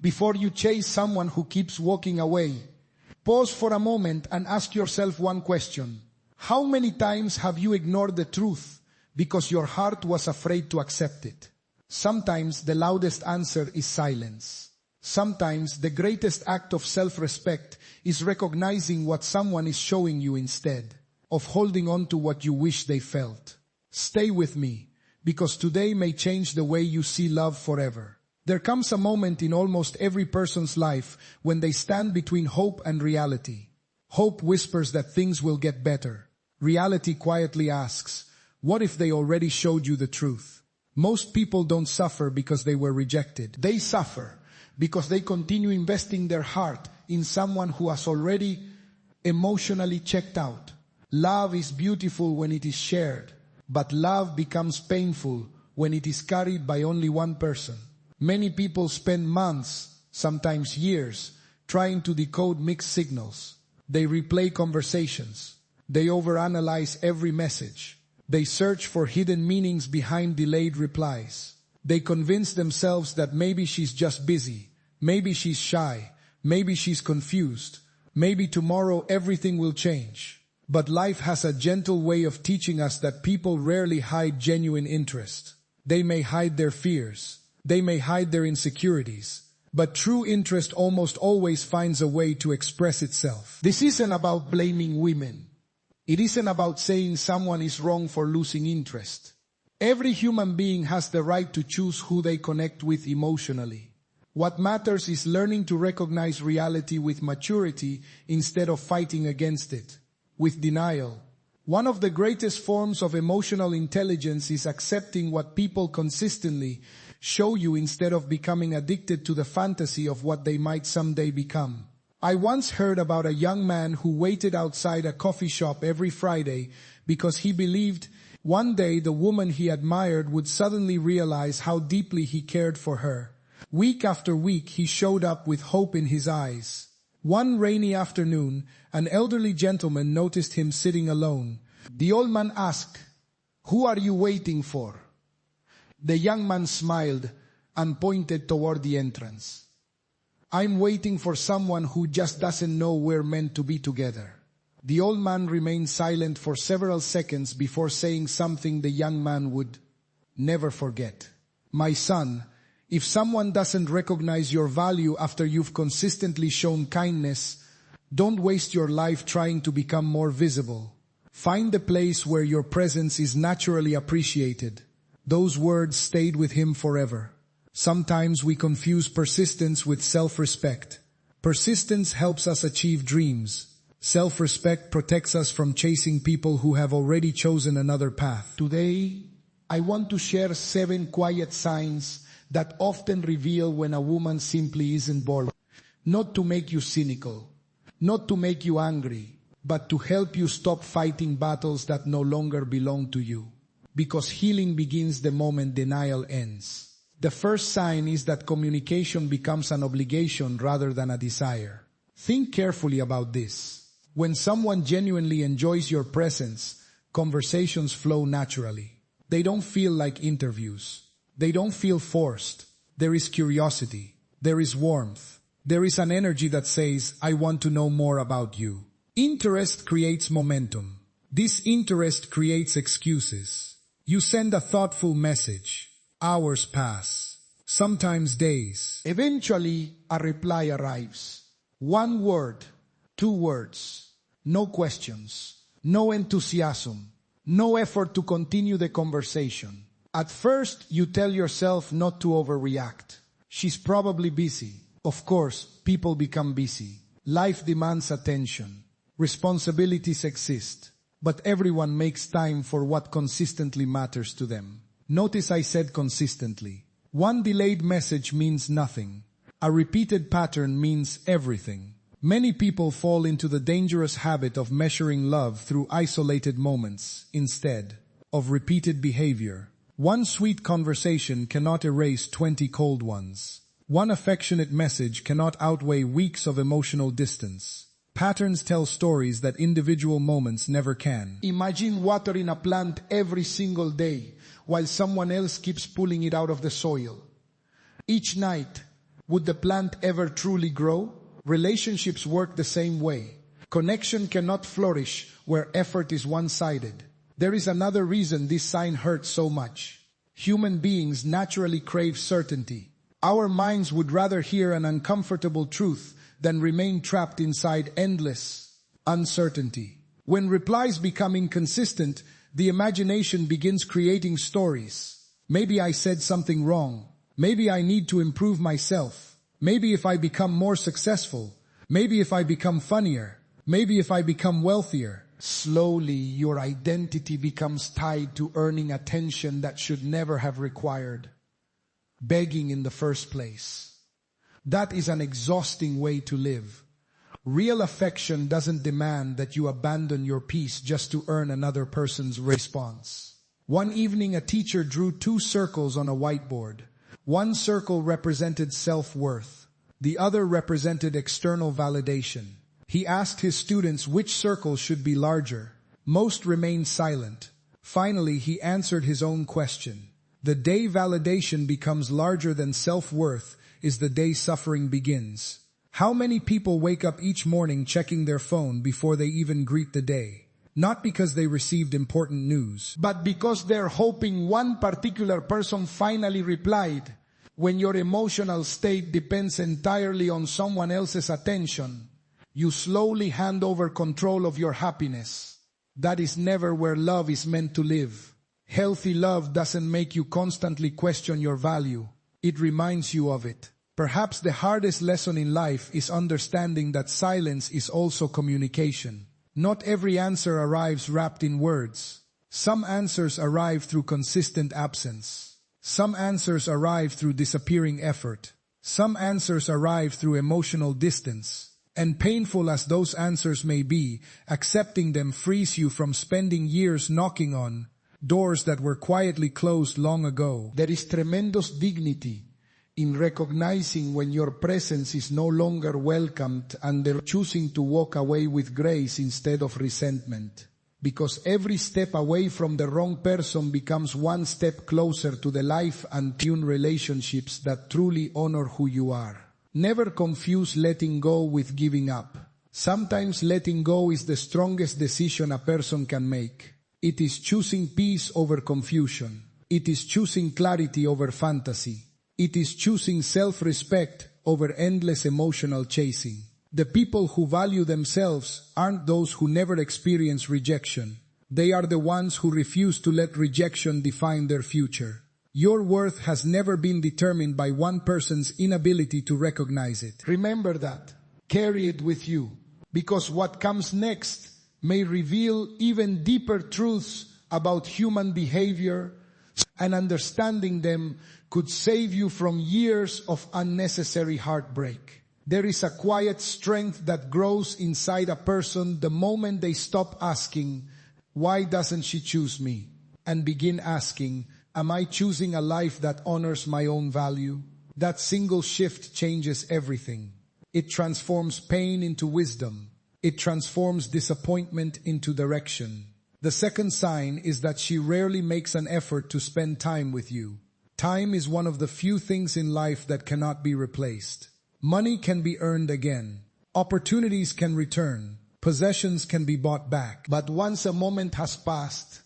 Before you chase someone who keeps walking away, pause for a moment and ask yourself one question. How many times have you ignored the truth because your heart was afraid to accept it? Sometimes the loudest answer is silence. Sometimes the greatest act of self-respect is recognizing what someone is showing you instead of holding on to what you wish they felt. Stay with me, because today may change the way you see love forever. There comes a moment in almost every person's life when they stand between hope and reality. Hope whispers that things will get better. Reality quietly asks, what if they already showed you the truth? Most people don't suffer because they were rejected. They suffer because they continue investing their heart in someone who has already emotionally checked out. Love is beautiful when it is shared, but love becomes painful when it is carried by only one person. Many people spend months, sometimes years, trying to decode mixed signals. They replay conversations. They overanalyze every message. They search for hidden meanings behind delayed replies. They convince themselves that maybe she's just busy, maybe she's shy, maybe she's confused, maybe tomorrow everything will change. But life has a gentle way of teaching us that people rarely hide genuine interest. They may hide their fears. They may hide their insecurities. But true interest almost always finds a way to express itself. This isn't about blaming women. It isn't about saying someone is wrong for losing interest. Every human being has the right to choose who they connect with emotionally. What matters is learning to recognize reality with maturity instead of fighting against it with denial. One of the greatest forms of emotional intelligence is accepting what people consistently show you instead of becoming addicted to the fantasy of what they might someday become. I once heard about a young man who waited outside a coffee shop every Friday because he believed one day the woman he admired would suddenly realize how deeply he cared for her. Week after week he showed up with hope in his eyes. One rainy afternoon, an elderly gentleman noticed him sitting alone. The old man asked, "Who are you waiting for?" The young man smiled and pointed toward the entrance. "I'm waiting for someone who just doesn't know we're meant to be together." The old man remained silent for several seconds before saying something the young man would never forget. "My son, if someone doesn't recognize your value after you've consistently shown kindness, don't waste your life trying to become more visible. Find the place where your presence is naturally appreciated." Those words stayed with him forever. Sometimes we confuse persistence with self-respect. Persistence helps us achieve dreams. Self-respect protects us from chasing people who have already chosen another path. Today, I want to share 7 quiet signs that often reveal when a woman simply isn't bored. Not to make you cynical, not to make you angry, but to help you stop fighting battles that no longer belong to you. Because healing begins the moment denial ends. The first sign is that communication becomes an obligation rather than a desire. Think carefully about this. When someone genuinely enjoys your presence, conversations flow naturally. They don't feel like interviews. They don't feel forced. There is curiosity. There is warmth. There is an energy that says, "I want to know more about you." Interest creates momentum. This interest creates excuses. You send a thoughtful message. Hours pass, sometimes days. Eventually, a reply arrives. 1 word, 2 words, no questions, no enthusiasm, no effort to continue the conversation. At first, you tell yourself not to overreact. She's probably busy. Of course, people become busy. Life demands attention. Responsibilities exist. But everyone makes time for what consistently matters to them. Notice I said consistently. One delayed message means nothing. A repeated pattern means everything. Many people fall into the dangerous habit of measuring love through isolated moments instead of repeated behavior. One sweet conversation cannot erase 20 cold ones. One affectionate message cannot outweigh weeks of emotional distance. Patterns tell stories that individual moments never can. Imagine watering a plant every single day while someone else keeps pulling it out of the soil. Each night, would the plant ever truly grow? Relationships work the same way. Connection cannot flourish where effort is one-sided. There is another reason this sign hurts so much. Human beings naturally crave certainty. Our minds would rather hear an uncomfortable truth than remain trapped inside endless uncertainty. When replies become inconsistent, the imagination begins creating stories. Maybe I said something wrong. Maybe I need to improve myself. Maybe if I become more successful. Maybe if I become funnier. Maybe if I become wealthier. Slowly, your identity becomes tied to earning attention that should never have required begging in the first place. That is an exhausting way to live. Real affection doesn't demand that you abandon your peace just to earn another person's response. One evening, a teacher drew 2 circles on a whiteboard. One circle represented self-worth. The other represented external validation. He asked his students which circle should be larger. Most remained silent. Finally, he answered his own question. The day validation becomes larger than self-worth is the day suffering begins. How many people wake up each morning checking their phone before they even greet the day? Not because they received important news, but because they're hoping one particular person finally replied. When your emotional state depends entirely on someone else's attention, you slowly hand over control of your happiness. That is never where love is meant to live. Healthy love doesn't make you constantly question your value. It reminds you of it. Perhaps the hardest lesson in life is understanding that silence is also communication. Not every answer arrives wrapped in words. Some answers arrive through consistent absence. Some answers arrive through disappearing effort. Some answers arrive through emotional distance. And painful as those answers may be, accepting them frees you from spending years knocking on doors that were quietly closed long ago. There is tremendous dignity in recognizing when your presence is no longer welcomed and they're choosing to walk away with grace instead of resentment. Because every step away from the wrong person becomes one step closer to the life and tune relationships that truly honor who you are. Never confuse letting go with giving up. Sometimes letting go is the strongest decision a person can make. It is choosing peace over confusion. It is choosing clarity over fantasy. It is choosing self-respect over endless emotional chasing. The people who value themselves aren't those who never experience rejection. They are the ones who refuse to let rejection define their future. Your worth has never been determined by one person's inability to recognize it. Remember that. Carry it with you. Because what comes next may reveal even deeper truths about human behavior, and understanding them could save you from years of unnecessary heartbreak. There is a quiet strength that grows inside a person the moment they stop asking, "Why doesn't she choose me?" and begin asking, "Am I choosing a life that honors my own value?" That single shift changes everything. It transforms pain into wisdom. It transforms disappointment into direction. The second sign is that she rarely makes an effort to spend time with you. Time is one of the few things in life that cannot be replaced. Money can be earned again. Opportunities can return. Possessions can be bought back. But once a moment has passed,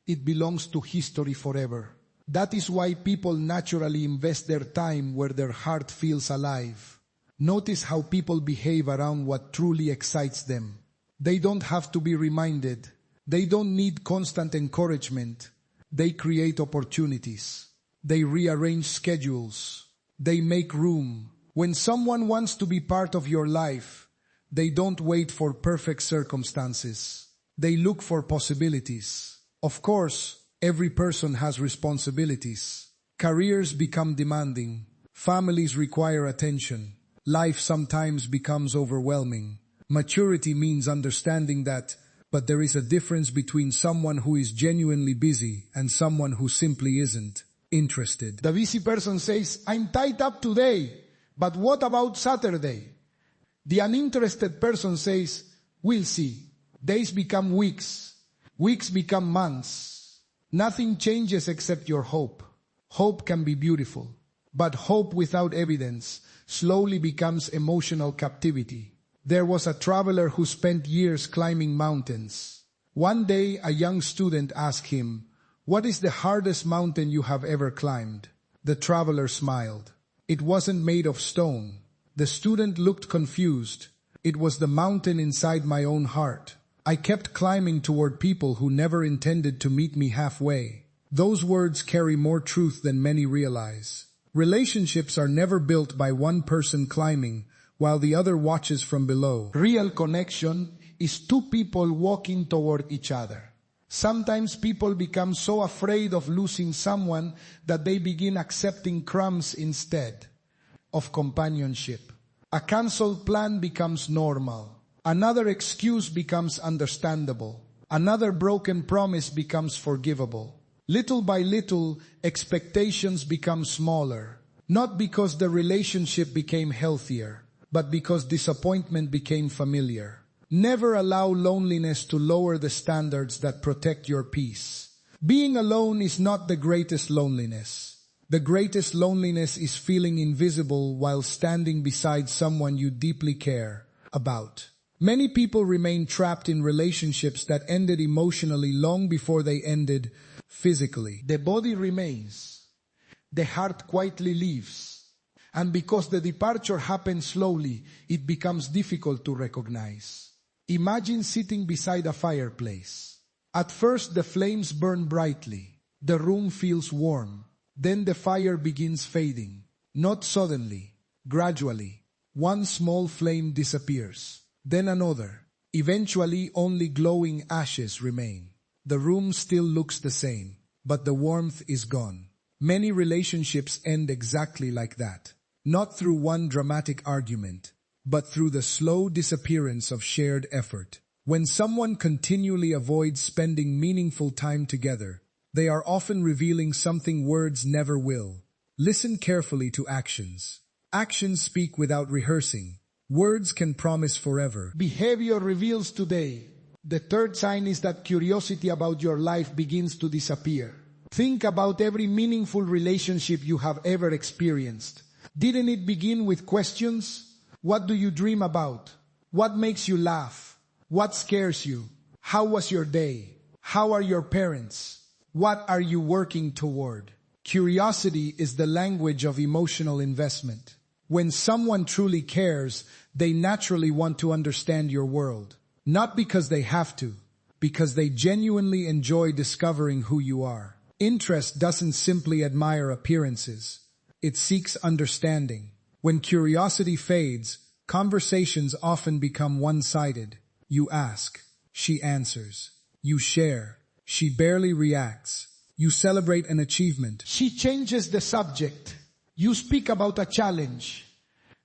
it belongs to history forever. That is why people naturally invest their time where their heart feels alive. Notice how people behave around what truly excites them. They don't have to be reminded. They don't need constant encouragement. They create opportunities. They rearrange schedules. They make room. When someone wants to be part of your life, they don't wait for perfect circumstances. They look for possibilities. Of course, every person has responsibilities. Careers become demanding. Families require attention. Life sometimes becomes overwhelming. Maturity means understanding that, but there is a difference between someone who is genuinely busy and someone who simply isn't interested. The busy person says, "I'm tied up today, but what about Saturday?" The uninterested person says, "We'll see." Days become weeks. Weeks become months. Nothing changes except your hope. Hope can be beautiful. But hope without evidence slowly becomes emotional captivity. There was a traveler who spent years climbing mountains. One day, a young student asked him, "What is the hardest mountain you have ever climbed?" The traveler smiled. It wasn't made of stone. The student looked confused. It was the mountain inside my own heart. I kept climbing toward people who never intended to meet me halfway. Those words carry more truth than many realize. Relationships are never built by one person climbing while the other watches from below. Real connection is two people walking toward each other. Sometimes people become so afraid of losing someone that they begin accepting crumbs instead of companionship. A cancelled plan becomes normal. Another excuse becomes understandable. Another broken promise becomes forgivable. Little by little, expectations become smaller, not because the relationship became healthier, but because disappointment became familiar. Never allow loneliness to lower the standards that protect your peace. Being alone is not the greatest loneliness. The greatest loneliness is feeling invisible while standing beside someone you deeply care about. Many people remain trapped in relationships that ended emotionally long before they ended physically. The body remains. The heart quietly leaves. And because the departure happens slowly, it becomes difficult to recognize. Imagine sitting beside a fireplace. At first the flames burn brightly. The room feels warm. Then the fire begins fading. Not suddenly, gradually. One small flame disappears. Then another. Eventually only glowing ashes remain. The room still looks the same, but the warmth is gone. Many relationships end exactly like that. Not through one dramatic argument, but through the slow disappearance of shared effort. When someone continually avoids spending meaningful time together, they are often revealing something words never will. Listen carefully to actions. Actions speak without rehearsing. Words can promise forever. Behavior reveals today. The third sign is that curiosity about your life begins to disappear. Think about every meaningful relationship you have ever experienced. Didn't it begin with questions? What do you dream about? What makes you laugh? What scares you? How was your day? How are your parents? What are you working toward? Curiosity is the language of emotional investment. When someone truly cares, they naturally want to understand your world. Not because they have to, because they genuinely enjoy discovering who you are. Interest doesn't simply admire appearances. It seeks understanding. When curiosity fades, conversations often become one-sided. You ask, she answers. You share, she barely reacts. You celebrate an achievement, she changes the subject. You speak about a challenge.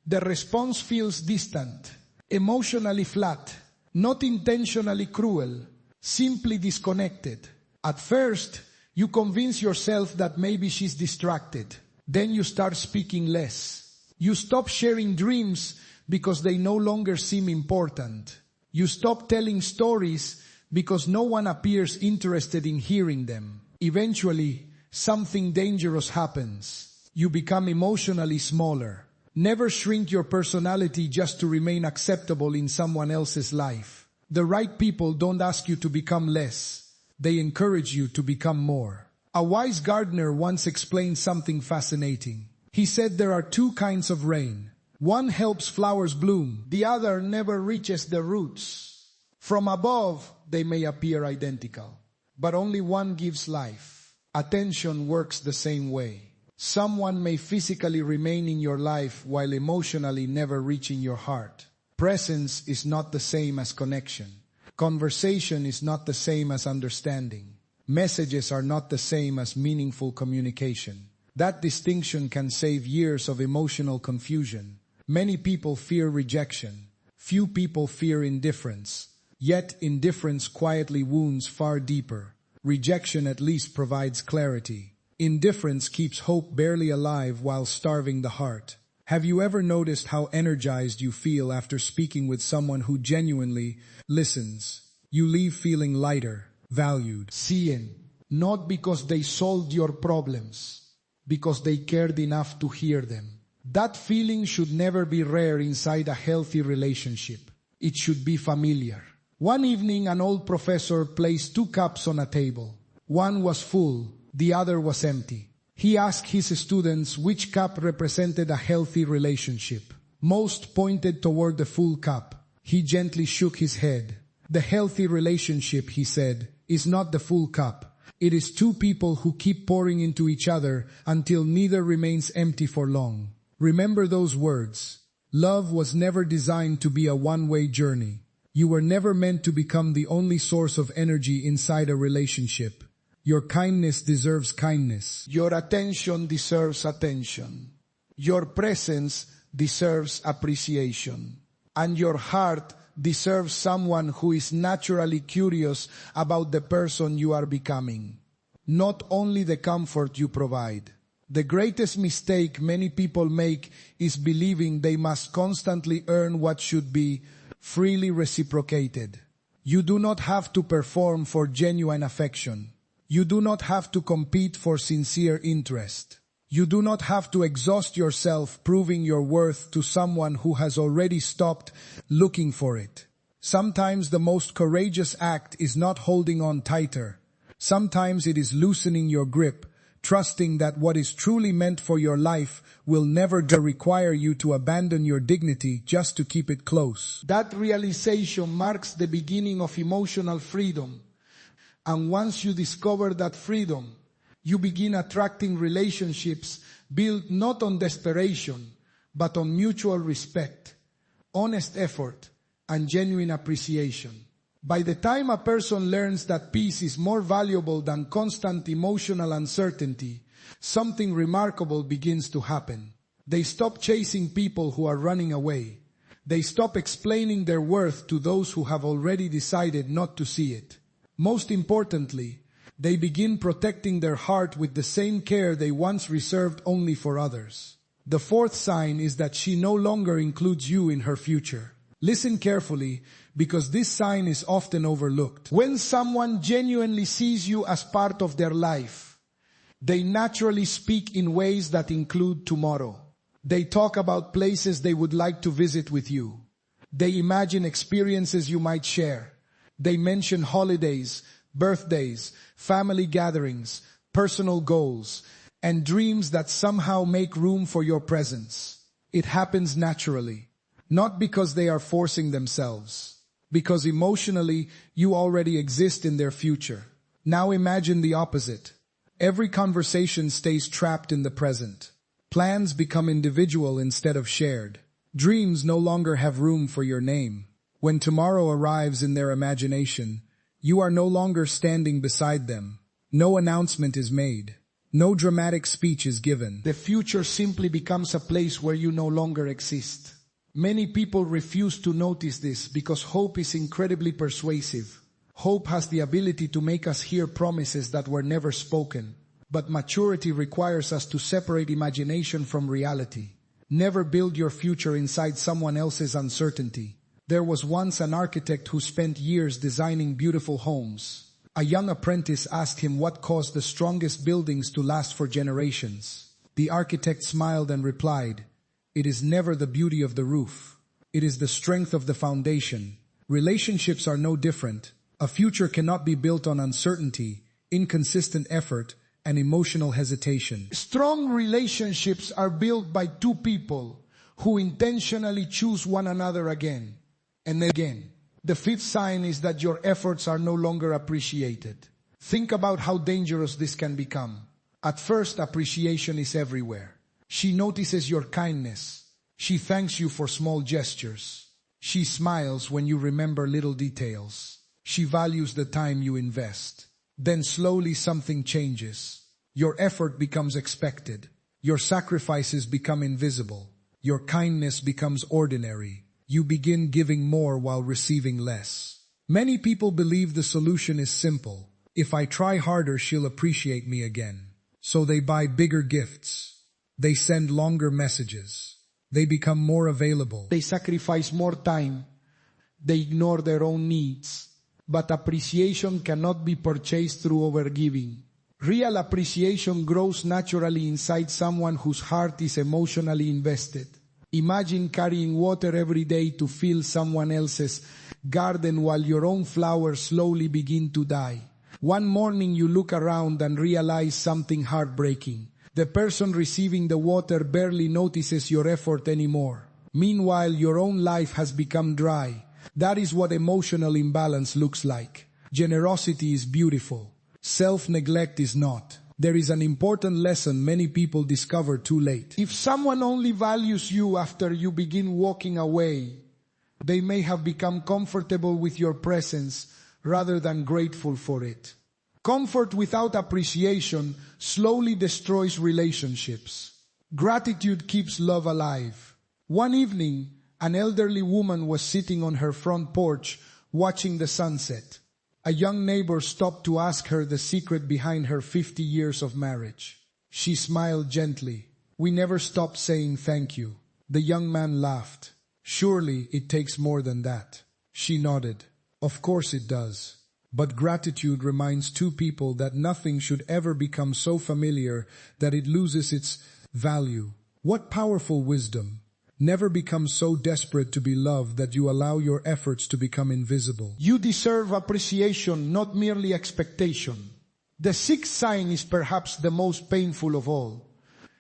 The response feels distant, emotionally flat. Not intentionally cruel, simply disconnected. At first, you convince yourself that maybe she's distracted. Then you start speaking less. You stop sharing dreams because they no longer seem important. You stop telling stories because no one appears interested in hearing them. Eventually, something dangerous happens. You become emotionally smaller. Never shrink your personality just to remain acceptable in someone else's life. The right people don't ask you to become less. They encourage you to become more. A wise gardener once explained something fascinating. He said there are two kinds of rain. One helps flowers bloom. The other never reaches the roots. From above, they may appear identical, but only one gives life. Attention works the same way. Someone may physically remain in your life while emotionally never reaching your heart. Presence is not the same as connection. Conversation is not the same as understanding. Messages are not the same as meaningful communication. That distinction can save years of emotional confusion. Many people fear rejection. Few people fear indifference. Yet indifference quietly wounds far deeper. Rejection at least provides clarity. Indifference keeps hope barely alive while starving the heart. Have you ever noticed how energized you feel after speaking with someone who genuinely listens? You leave feeling lighter, valued, seen, not because they solved your problems, because they cared enough to hear them. That feeling should never be rare inside a healthy relationship. It should be familiar. One evening, an old professor placed 2 cups on a table. One was full, the other was empty. He asked his students which cup represented a healthy relationship. Most pointed toward the full cup. He gently shook his head. The healthy relationship, he said, is not the full cup. It is 2 people who keep pouring into each other until neither remains empty for long. Remember those words. Love was never designed to be a one-way journey. You were never meant to become the only source of energy inside a relationship. Your kindness deserves kindness. Your attention deserves attention. Your presence deserves appreciation. And your heart deserves someone who is naturally curious about the person you are becoming, not only the comfort you provide. The greatest mistake many people make is believing they must constantly earn what should be freely reciprocated. You do not have to perform for genuine affection. You do not have to compete for sincere interest. You do not have to exhaust yourself proving your worth to someone who has already stopped looking for it. Sometimes the most courageous act is not holding on tighter. Sometimes it is loosening your grip, trusting that what is truly meant for your life will never require you to abandon your dignity just to keep it close. That realization marks the beginning of emotional freedom. And once you discover that freedom, you begin attracting relationships built not on desperation, but on mutual respect, honest effort, and genuine appreciation. By the time a person learns that peace is more valuable than constant emotional uncertainty, something remarkable begins to happen. They stop chasing people who are running away. They stop explaining their worth to those who have already decided not to see it. Most importantly, they begin protecting their heart with the same care they once reserved only for others. The 4th sign is that she no longer includes you in her future. Listen carefully, because this sign is often overlooked. When someone genuinely sees you as part of their life, they naturally speak in ways that include tomorrow. They talk about places they would like to visit with you. They imagine experiences you might share. They mention holidays, birthdays, family gatherings, personal goals, and dreams that somehow make room for your presence. It happens naturally, not because they are forcing themselves, because emotionally you already exist in their future. Now imagine the opposite. Every conversation stays trapped in the present. Plans become individual instead of shared. Dreams no longer have room for your name. When tomorrow arrives in their imagination, you are no longer standing beside them. No announcement is made. No dramatic speech is given. The future simply becomes a place where you no longer exist. Many people refuse to notice this because hope is incredibly persuasive. Hope has the ability to make us hear promises that were never spoken. But maturity requires us to separate imagination from reality. Never build your future inside someone else's uncertainty. There was once an architect who spent years designing beautiful homes. A young apprentice asked him what caused the strongest buildings to last for generations. The architect smiled and replied, "It is never the beauty of the roof. It is the strength of the foundation." Relationships are no different. A future cannot be built on uncertainty, inconsistent effort, and emotional hesitation. Strong relationships are built by 2 people who intentionally choose one another again and again. The 5th sign is that your efforts are no longer appreciated. Think about how dangerous this can become. At first, appreciation is everywhere. She notices your kindness. She thanks you for small gestures. She smiles when you remember little details. She values the time you invest. Then slowly something changes. Your effort becomes expected. Your sacrifices become invisible. Your kindness becomes ordinary. You begin giving more while receiving less. Many people believe the solution is simple. If I try harder, she'll appreciate me again. So they buy bigger gifts. They send longer messages. They become more available. They sacrifice more time. They ignore their own needs. But appreciation cannot be purchased through overgiving. Real appreciation grows naturally inside someone whose heart is emotionally invested. Imagine carrying water every day to fill someone else's garden while your own flowers slowly begin to die. One morning you look around and realize something heartbreaking. The person receiving the water barely notices your effort anymore. Meanwhile, your own life has become dry. That is what emotional imbalance looks like. Generosity is beautiful. Self-neglect is not. There is an important lesson many people discover too late. If someone only values you after you begin walking away, they may have become comfortable with your presence rather than grateful for it. Comfort without appreciation slowly destroys relationships. Gratitude keeps love alive. One evening, an elderly woman was sitting on her front porch watching the sunset. A young neighbor stopped to ask her the secret behind her 50 years of marriage. She smiled gently. "We never stopped saying thank you." The young man laughed. "Surely it takes more than that." She nodded. "Of course it does. But gratitude reminds two people that nothing should ever become so familiar that it loses its value." What powerful wisdom! Never become so desperate to be loved that you allow your efforts to become invisible. You deserve appreciation, not merely expectation. The sixth sign is perhaps the most painful of all.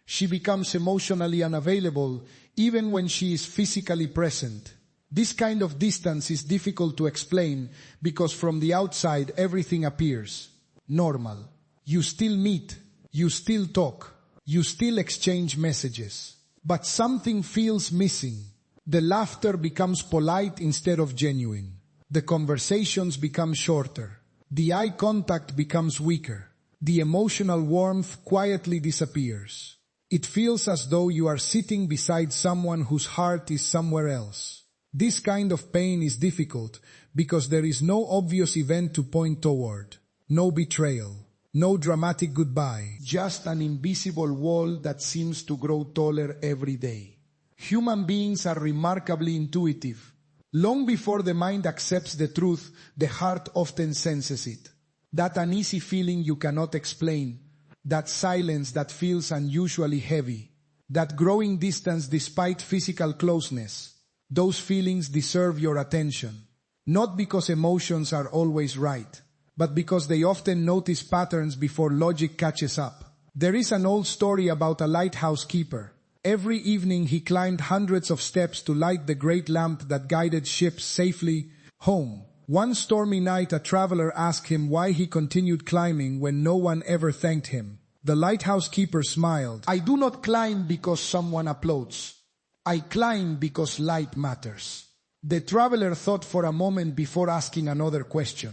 She becomes emotionally unavailable even when she is physically present. This kind of distance is difficult to explain because from the outside everything appears normal. You still meet, you still talk, you still exchange messages. But something feels missing. The laughter becomes polite instead of genuine. The conversations become shorter. The eye contact becomes weaker. The emotional warmth quietly disappears. It feels as though you are sitting beside someone whose heart is somewhere else. This kind of pain is difficult because there is no obvious event to point toward. No betrayal. No dramatic goodbye. Just an invisible wall that seems to grow taller every day. Human beings are remarkably intuitive. Long before the mind accepts the truth, the heart often senses it. That uneasy feeling you cannot explain. That silence that feels unusually heavy. That growing distance despite physical closeness. Those feelings deserve your attention. Not because emotions are always right, but because they often notice patterns before logic catches up. There is an old story about a lighthouse keeper. Every evening he climbed hundreds of steps to light the great lamp that guided ships safely home. One stormy night a traveler asked him why he continued climbing when no one ever thanked him. The lighthouse keeper smiled. "I do not climb because someone applauds. I climb because light matters." The traveler thought for a moment before asking another question.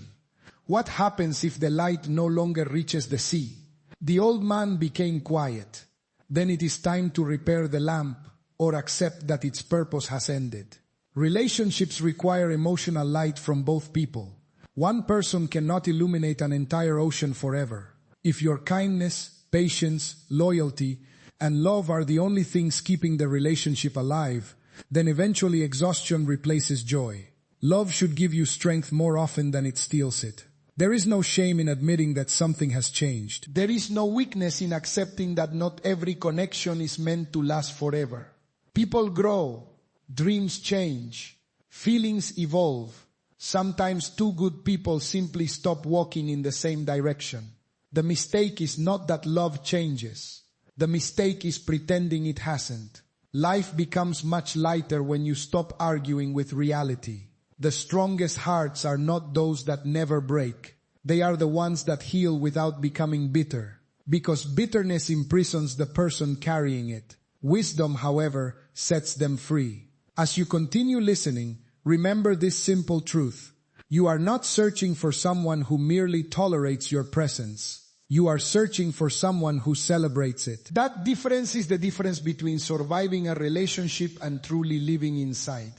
What happens if the light no longer reaches the sea? The old man became quiet. Then it is time to repair the lamp or accept that its purpose has ended. Relationships require emotional light from both people. One person cannot illuminate an entire ocean forever. If your kindness, patience, loyalty, and love are the only things keeping the relationship alive, then eventually exhaustion replaces joy. Love should give you strength more often than it steals it. There is no shame in admitting that something has changed. There is no weakness in accepting that not every connection is meant to last forever. People grow, dreams change, feelings evolve. Sometimes two good people simply stop walking in the same direction. The mistake is not that love changes. The mistake is pretending it hasn't. Life becomes much lighter when you stop arguing with reality. The strongest hearts are not those that never break. They are the ones that heal without becoming bitter. Because bitterness imprisons the person carrying it. Wisdom, however, sets them free. As you continue listening, remember this simple truth. You are not searching for someone who merely tolerates your presence. You are searching for someone who celebrates it. That difference is the difference between surviving a relationship and truly living inside.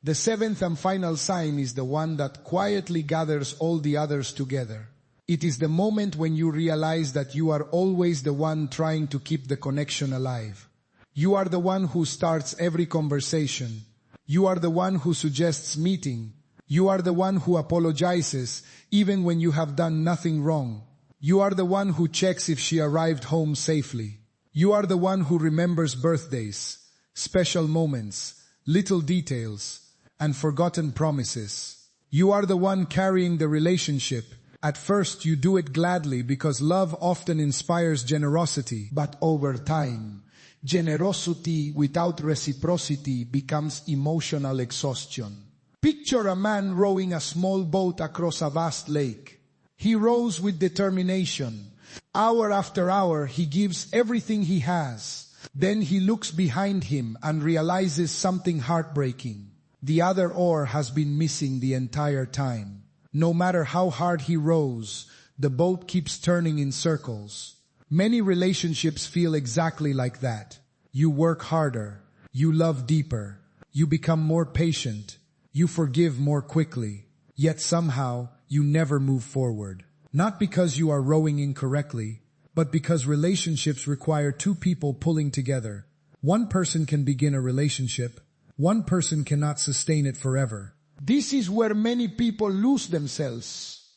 The seventh and final sign is the one that quietly gathers all the others together. It is the moment when you realize that you are always the one trying to keep the connection alive. You are the one who starts every conversation. You are the one who suggests meeting. You are the one who apologizes even when you have done nothing wrong. You are the one who checks if she arrived home safely. You are the one who remembers birthdays, special moments, little details, and forgotten promises. You are the one carrying the relationship. At first you do it gladly because love often inspires generosity. But over time, generosity without reciprocity becomes emotional exhaustion. Picture a man rowing a small boat across a vast lake. He rows with determination. Hour after hour he gives everything he has. Then he looks behind him and realizes something heartbreaking. The other oar has been missing the entire time. No matter how hard he rows, the boat keeps turning in circles. Many relationships feel exactly like that. You work harder. You love deeper. You become more patient. You forgive more quickly. Yet somehow, you never move forward. Not because you are rowing incorrectly, but because relationships require two people pulling together. One person can begin a relationship. One person cannot sustain it forever. This is where many people lose themselves.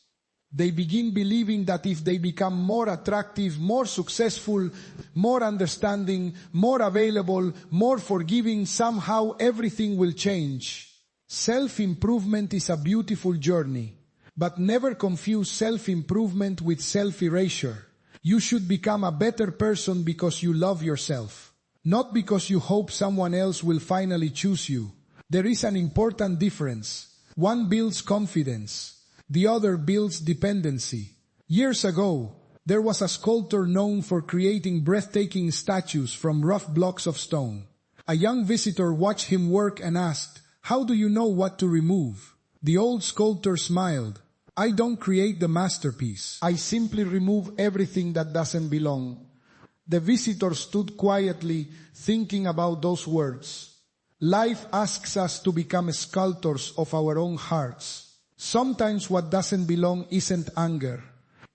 They begin believing that if they become more attractive, more successful, more understanding, more available, more forgiving, somehow everything will change. Self-improvement is a beautiful journey, but never confuse self-improvement with self-erasure. You should become a better person because you love yourself, not because you hope someone else will finally choose you. There is an important difference. One builds confidence. The other builds dependency. Years ago, there was a sculptor known for creating breathtaking statues from rough blocks of stone. A young visitor watched him work and asked, "How do you know what to remove?" The old sculptor smiled. "I don't create the masterpiece. I simply remove everything that doesn't belong." The visitor stood quietly, thinking about those words. Life asks us to become sculptors of our own hearts. Sometimes what doesn't belong isn't anger.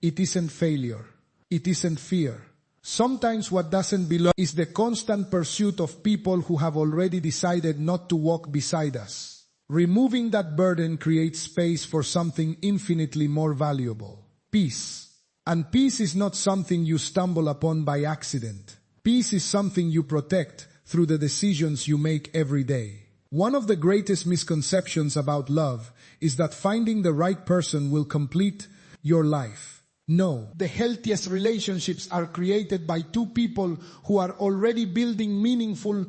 It isn't failure. It isn't fear. Sometimes what doesn't belong is the constant pursuit of people who have already decided not to walk beside us. Removing that burden creates space for something infinitely more valuable. Peace. And peace is not something you stumble upon by accident. Peace is something you protect through the decisions you make every day. One of the greatest misconceptions about love is that finding the right person will complete your life. No. The healthiest relationships are created by two people who are already building meaningful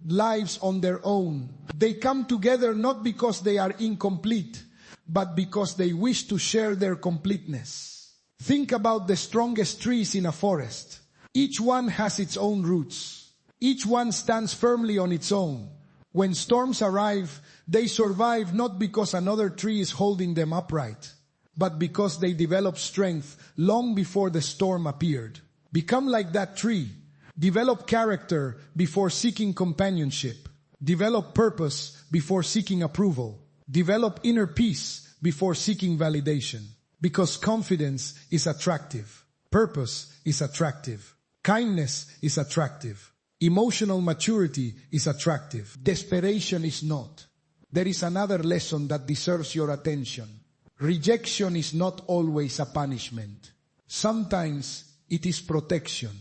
lives on their own. They come together not because they are incomplete, but because they wish to share their completeness. Think about the strongest trees in a forest. Each one has its own roots. Each one stands firmly on its own. When storms arrive, they survive not because another tree is holding them upright, but because they developed strength long before the storm appeared. Become like that tree. Develop character before seeking companionship. Develop purpose before seeking approval. Develop inner peace before seeking validation. Because confidence is attractive. Purpose is attractive. Kindness is attractive. Emotional maturity is attractive. Desperation is not. There is another lesson that deserves your attention. Rejection is not always a punishment. Sometimes it is protection.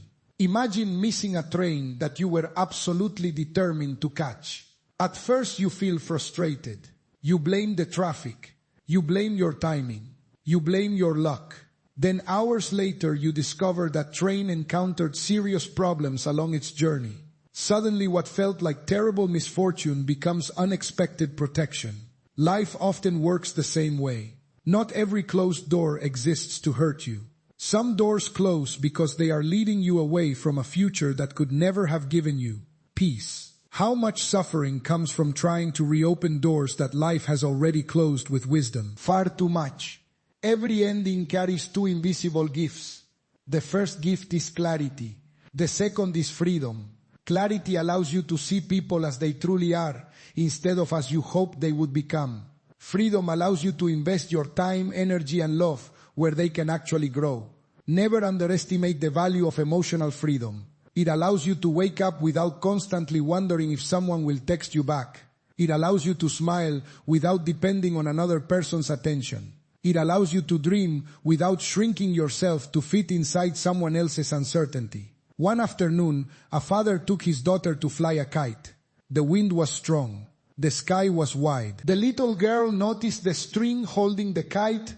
Imagine missing a train that you were absolutely determined to catch. At first you feel frustrated. You blame the traffic. You blame your timing. You blame your luck. Then hours later you discover that train encountered serious problems along its journey. Suddenly what felt like terrible misfortune becomes unexpected protection. Life often works the same way. Not every closed door exists to hurt you. Some doors close because they are leading you away from a future that could never have given you peace. How much suffering comes from trying to reopen doors that life has already closed with wisdom? Far too much. Every ending carries two invisible gifts. The first gift is clarity. The second is freedom. Clarity allows you to see people as they truly are, instead of as you hope they would become. Freedom allows you to invest your time, energy, and love where they can actually grow. Never underestimate the value of emotional freedom. It allows you to wake up without constantly wondering if someone will text you back. It allows you to smile without depending on another person's attention. It allows you to dream without shrinking yourself to fit inside someone else's uncertainty. One afternoon, a father took his daughter to fly a kite. The wind was strong. The sky was wide. The little girl noticed the string holding the kite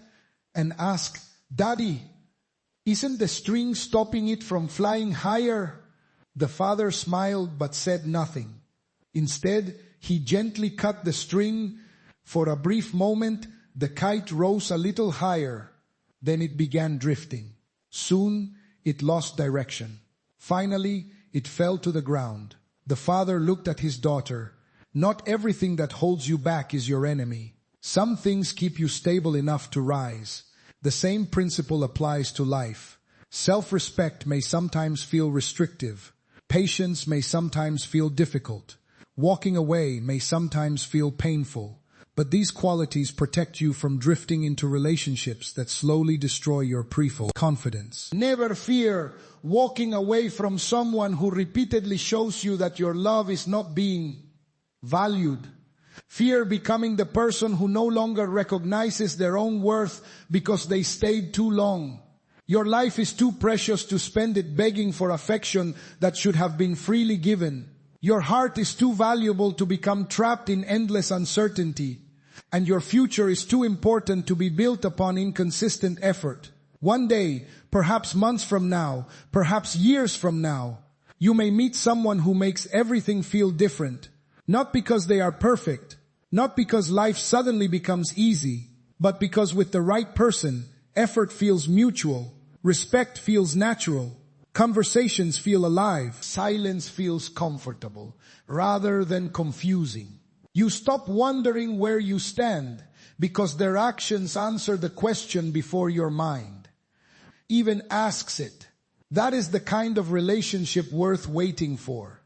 and asked, "Daddy, isn't the string stopping it from flying higher?" The father smiled but said nothing. Instead, he gently cut the string. For a brief moment, the kite rose a little higher. Then it began drifting. Soon, it lost direction. Finally, it fell to the ground. The father looked at his daughter. Not everything that holds you back is your enemy. Some things keep you stable enough to rise. The same principle applies to life. Self-respect may sometimes feel restrictive. Patience may sometimes feel difficult. Walking away may sometimes feel painful. But these qualities protect you from drifting into relationships that slowly destroy your pre-full confidence. Never fear walking away from someone who repeatedly shows you that your love is not being valued. Fear becoming the person who no longer recognizes their own worth because they stayed too long. Your life is too precious to spend it begging for affection that should have been freely given. Your heart is too valuable to become trapped in endless uncertainty. And your future is too important to be built upon inconsistent effort. One day, perhaps months from now, perhaps years from now, you may meet someone who makes everything feel different. Not because they are perfect, not because life suddenly becomes easy, but because with the right person, effort feels mutual, respect feels natural, conversations feel alive, silence feels comfortable, rather than confusing. You stop wondering where you stand because their actions answer the question before your mind even asks it. That is the kind of relationship worth waiting for.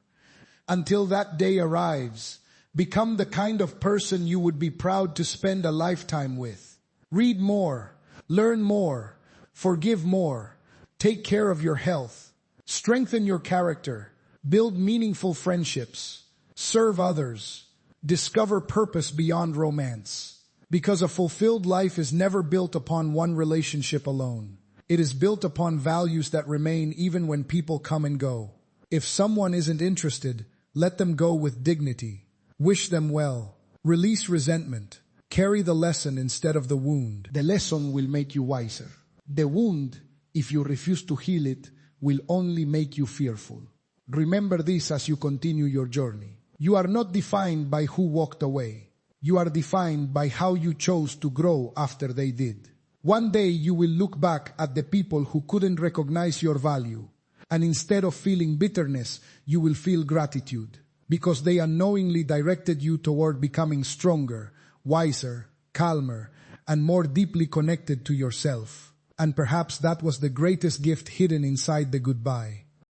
Until that day arrives, become the kind of person you would be proud to spend a lifetime with. Read more, learn more, forgive more, take care of your health, strengthen your character, build meaningful friendships, serve others. Discover purpose beyond romance. Because a fulfilled life is never built upon one relationship alone. It is built upon values that remain even when people come and go. If someone isn't interested, let them go with dignity. Wish them well. Release resentment. Carry the lesson instead of the wound. The lesson will make you wiser. The wound, if you refuse to heal it, will only make you fearful. Remember this as you continue your journey. You are not defined by who walked away. You are defined by how you chose to grow after they did. One day you will look back at the people who couldn't recognize your value, and instead of feeling bitterness, you will feel gratitude, because they unknowingly directed you toward becoming stronger, wiser, calmer, and more deeply connected to yourself. And perhaps that was the greatest gift hidden inside the goodbye.